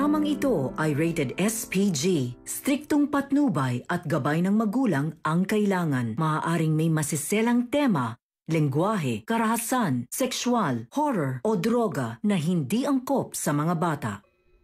Dramang ito ay rated SPG. Striktong patnubay at gabay ng magulang ang kailangan. Maaaring may masiselang tema, lengguwahe, karahasan, sexual, horror o droga na hindi angkop sa mga bata.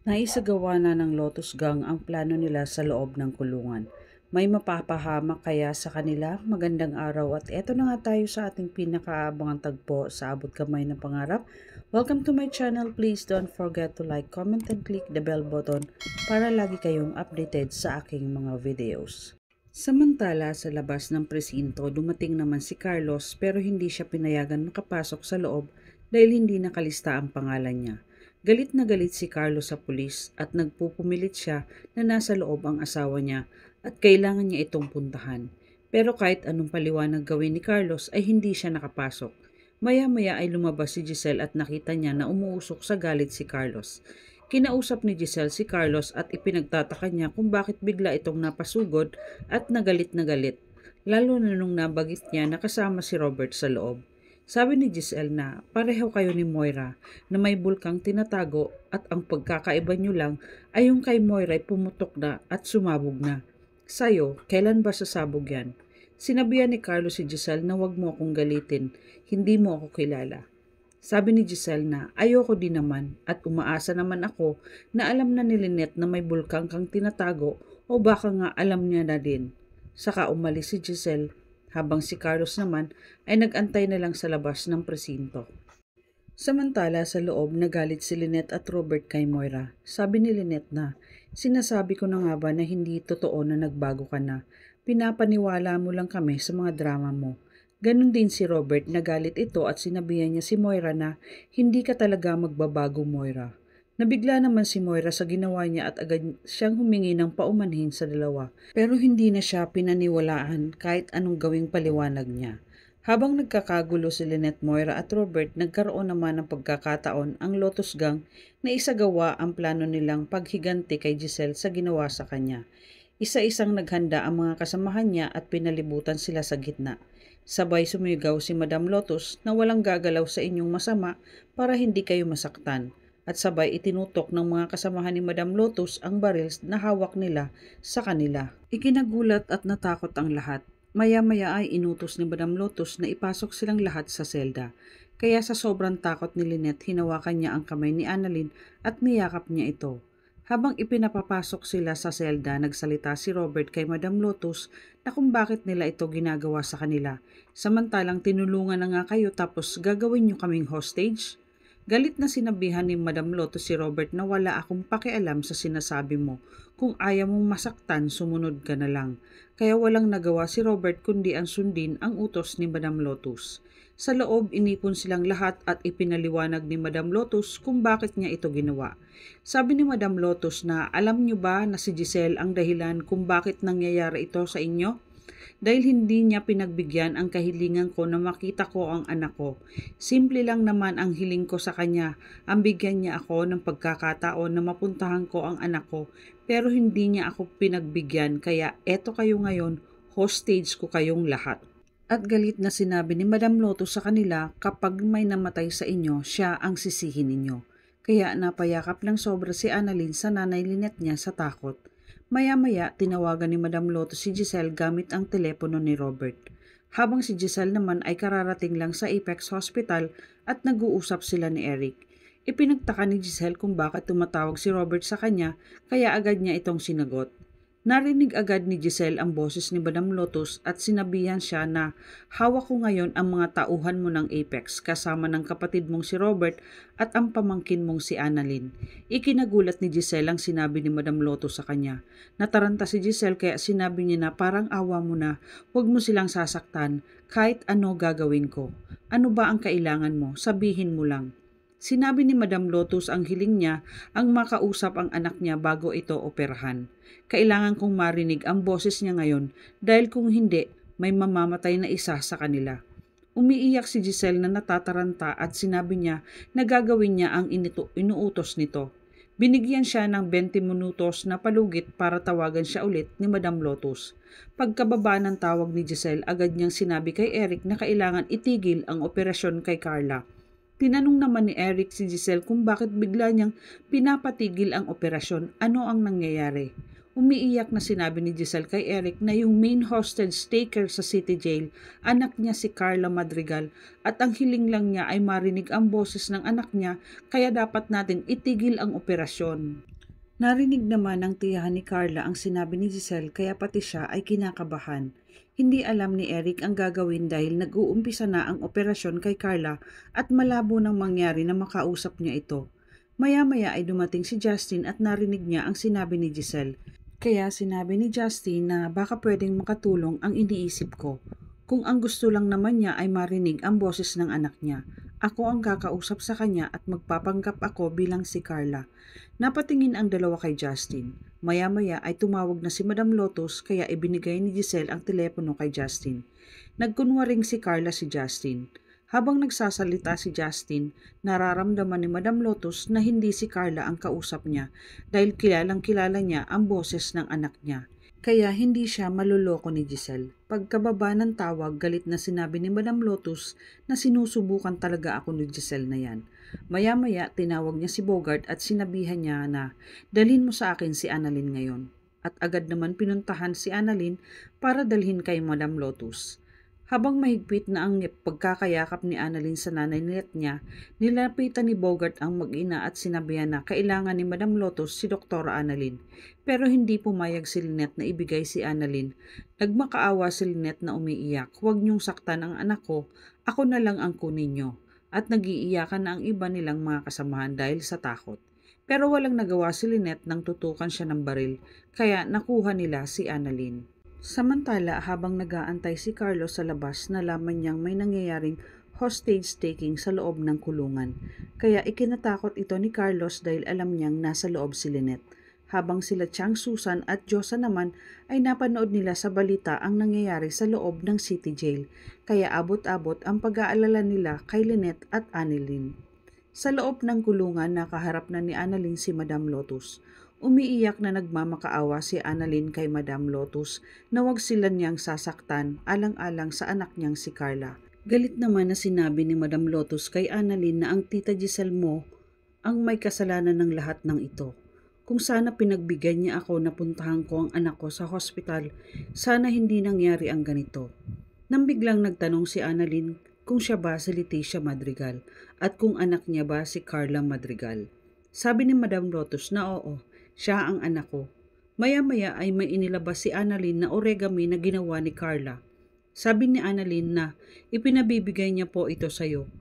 Naisagawa na ng Lotus Gang ang plano nila sa loob ng kulungan. May mapapahamak kaya sa kanila? Magandang araw at eto na nga tayo sa ating pinakaabangang tagpo sa Abot Kamay ng Pangarap. Welcome to my channel. Please don't forget to like, comment, and click the bell button para lagi kayong updated sa aking mga videos. Samantala sa labas ng presinto, dumating naman si Carlos pero hindi siya pinayagan makapasok sa loob dahil hindi nakalista ang pangalan niya. Galit na galit si Carlos sa pulis at nagpupumilit siya na nasa loob ang asawa niya at kailangan niya itong puntahan. Pero kahit anong paliwanag gawin ni Carlos ay hindi siya nakapasok. Maya-maya ay lumabas si Giselle at nakita niya na umuusok sa galit si Carlos. Kinausap ni Giselle si Carlos at ipinagtataka niya kung bakit bigla itong napasugod at nagalit na galit. Lalo na nung nabagit niya na kasama si Robert sa loob. Sabi ni Giselle na pareho kayo ni Moira na may bulkang tinatago at ang pagkakaiba niyo lang ay yung kay Moira ay pumutok na at sumabog na. Sa'yo, kailan ba sasabog yan? Sinabihan ni Carlos si Giselle na wag mo akong galitin, hindi mo ako kilala. Sabi ni Giselle na ayoko din naman at umaasa naman ako na alam na ni Lynette na may bulkang kang tinatago o baka nga alam niya na din. Saka umalis si Giselle habang si Carlos naman ay nag-antay na lang sa labas ng presinto. Samantala sa loob nagalit si Lynette at Robert kay Moira. Sabi ni Lynette na, sinasabi ko na nga ba na hindi totoo na nagbago ka na. Pinapaniwala mo lang kami sa mga drama mo. Ganon din si Robert, nagalit ito at sinabihan niya si Moira na hindi ka talaga magbabago Moira. Nabigla naman si Moira sa ginawa niya at agad siyang humingi ng paumanhin sa dalawa. Pero hindi na siya pinaniwalaan kahit anong gawing paliwanag niya. Habang nagkakagulo si Lynette, Moira at Robert, nagkaroon naman ng pagkakataon ang Lotus Gang na isagawa ang plano nilang paghiganti kay Giselle sa ginawa sa kanya. Isa-isang naghanda ang mga kasamahan niya at pinalibutan sila sa gitna. Sabay sumigaw si Madam Lotus na walang gagalaw sa inyong masama para hindi kayo masaktan. At sabay itinutok ng mga kasamahan ni Madam Lotus ang barils na hawak nila sa kanila. Ikinagulat at natakot ang lahat. Maya-maya ay inutos ni Madam Lotus na ipasok silang lahat sa selda. Kaya sa sobrang takot ni Lynette, hinawakan niya ang kamay ni Annalyn at niyakap niya ito. Habang ipinapapasok sila sa selda, nagsalita si Robert kay Madam Lotus na kung bakit nila ito ginagawa sa kanila. Samantalang tinulungan na nga kayo tapos gagawin niyo kaming hostage? Galit na sinabihan ni Madam Lotus si Robert na wala akong pakialam sa sinasabi mo. Kung ayaw mong masaktan, sumunod ka na lang. Kaya walang nagawa si Robert kundi ang sundin ang utos ni Madam Lotus. Sa loob, inipon silang lahat at ipinaliwanag ni Madam Lotus kung bakit niya ito ginawa. Sabi ni Madam Lotus na alam niyo ba na si Giselle ang dahilan kung bakit nangyayari ito sa inyo? Dahil hindi niya pinagbigyan ang kahilingan ko na makita ko ang anak ko. Simple lang naman ang hiling ko sa kanya. Ang bigyan niya ako ng pagkakataon na mapuntahan ko ang anak ko. Pero hindi niya ako pinagbigyan kaya eto kayo ngayon, hostage ko kayong lahat. At galit na sinabi ni Madam Lotus sa kanila kapag may namatay sa inyo, siya ang sisihin ninyo. Kaya napayakap lang sobra si Annalyn sa nanay Lynette niya sa takot. Maya-maya, tinawagan ni Madam Lotus si Giselle gamit ang telepono ni Robert. Habang si Giselle naman ay kararating lang sa Apex Hospital at nag-uusap sila ni Eric. Ipinagtaka ni Giselle kung bakit tumatawag si Robert sa kanya kaya agad niya itong sinagot. Narinig agad ni Giselle ang boses ni Madam Lotus at sinabihan siya na hawak ko ngayon ang mga tauhan mo ng Apex kasama ng kapatid mong si Robert at ang pamangkin mong si Annalyn. Ikinagulat ni Giselle ang sinabi ni Madam Lotus sa kanya. Nataranta si Giselle kaya sinabi niya na parang awa mo na, huwag mo silang sasaktan kahit ano gagawin ko. Ano ba ang kailangan mo? Sabihin mo lang. Sinabi ni Madam Lotus ang hiling niya ang makausap ang anak niya bago ito operahan. Kailangan kong marinig ang boses niya ngayon dahil kung hindi, may mamamatay na isa sa kanila. Umiiyak si Giselle na natataranta at sinabi niya na gagawin niya ang inuutos nito. Binigyan siya ng 20 minutos na palugit para tawagan siya ulit ni Madam Lotus. Pagkababa ng tawag ni Giselle, agad niyang sinabi kay Eric na kailangan itigil ang operasyon kay Carla. Tinanong naman ni Eric si Giselle kung bakit bigla niyang pinapatigil ang operasyon. Ano ang nangyayari? Umiiyak na sinabi ni Giselle kay Eric na yung main hostage taker sa City Jail, anak niya si Carla Madrigal, at ang hiling lang niya ay marinig ang boses ng anak niya, kaya dapat natin itigil ang operasyon. Narinig naman ng tiyahan ni Carla ang sinabi ni Giselle, kaya pati siya ay kinakabahan. Hindi alam ni Eric ang gagawin dahil nag-uumpisa na ang operasyon kay Carla at malabo nang mangyari na makausap niya ito. Maya-maya ay dumating si Justin at narinig niya ang sinabi ni Giselle. Kaya sinabi ni Justin na baka pwedeng makatulong ang iniisip ko. Kung ang gusto lang naman niya ay marinig ang boses ng anak niya. Ako ang kakausap sa kanya at magpapanggap ako bilang si Carla. Napatingin ang dalawa kay Justin. Maya-maya ay tumawag na si Madam Lotus kaya ibinigay ni Giselle ang telepono kay Justin. Nagkunwaring si Carla si Justin. Habang nagsasalita si Justin, nararamdaman ni Madam Lotus na hindi si Carla ang kausap niya dahil kilalang-kilala niya ang boses ng anak niya. Kaya hindi siya maluloko ni Giselle. Pagkababa ng tawag, galit na sinabi ni Madam Lotus na sinusubukan talaga ako ni Giselle na yan. Maya-maya tinawag niya si Bogart at sinabihan niya na dalhin mo sa akin si Annalyn ngayon. At agad naman pinuntahan si Annalyn para dalhin kay Madam Lotus. Habang mahigpit na ang pagkakayakap ni Annalyn sa nanay niya, nilapitan ni Bogart ang mag-ina at sinabihan na kailangan ni Madam Lotus si Dr. Annalyn. Pero hindi pumayag si Lynette na ibigay si Annalyn. Nagmakaawa si Lynette na umiiyak, "Huwag niyong saktan ang anak ko, ako na lang ang kunin niyo." At nagiiyakan na ang iba nilang mga kasamahan dahil sa takot. Pero walang nagawa si Lynette nang tutukan siya ng baril, kaya nakuha nila si Annalyn. Samantala, habang nag-aantay si Carlos sa labas, nalaman niyang may nangyayaring hostage taking sa loob ng kulungan. Kaya ikinatakot ito ni Carlos dahil alam niyang nasa loob si Lynette. Habang sila Chang Susan at Josa naman ay napanood nila sa balita ang nangyayari sa loob ng City Jail. Kaya abot-abot ang pag-aalala nila kay Lynette at Annalyn. Sa loob ng kulungan, nakaharap na ni Annalyn si Madam Lotus. Umiiyak na nagmamakaawa si Annalyn kay Madam Lotus na wag sila niyang sasaktan alang-alang sa anak niyang si Carla. Galit naman na sinabi ni Madam Lotus kay Annalyn na ang tita Giselle mo ang may kasalanan ng lahat ng ito. Kung sana pinagbigyan niya ako na puntahan ko ang anak ko sa hospital, sana hindi nangyari ang ganito. Nang biglang nagtanong si Annalyn kung siya ba si Leticia Madrigal at kung anak niya ba si Carla Madrigal. Sabi ni Madam Lotus na oo, siya ang anak ko. Maya-maya ay may inilabas si Annalyn na origami na ginawa ni Carla. Sabi ni Annalyn na ipinabibigay niya po ito sa iyo.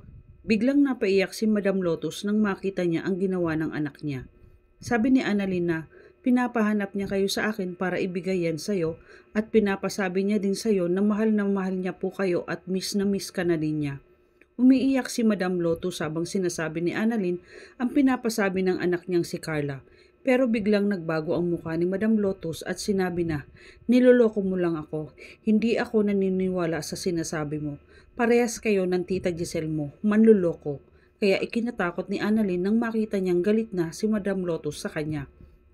Biglang napaiyak si Madam Lotus nang makita niya ang ginawa ng anak niya. Sabi ni Annalyn na pinapahanap niya kayo sa akin para ibigay yan sa iyo at pinapasabi niya din sa iyo na mahal niya po kayo at miss na miss ka na din niya. Umiiyak si Madam Lotus habang sinasabi ni Annalyn ang pinapasabi ng anak niyang si Carla. Pero biglang nagbago ang mukha ni Madam Lotus at sinabi na, "Niloloko mo lang ako. Hindi ako naniniwala sa sinasabi mo. Parehas kayo ng tita Giselle mo, manluloko." Kaya ikinatakot ni Annalyn nang makita niyang galit na si Madam Lotus sa kanya.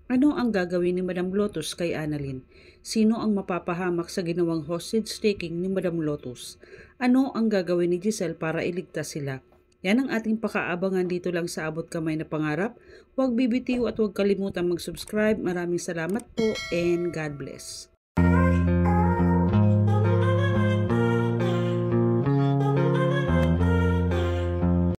Ano ang gagawin ni Madam Lotus kay Annalyn? Sino ang mapapahamak sa ginawang hostage taking ni Madam Lotus? Ano ang gagawin ni Giselle para iligtas sila? Yan ang ating pakaabangan dito lang sa Abot Kamay na Pangarap. Huwag bibitiw at huwag kalimutan mag-subscribe. Maraming salamat po and God bless.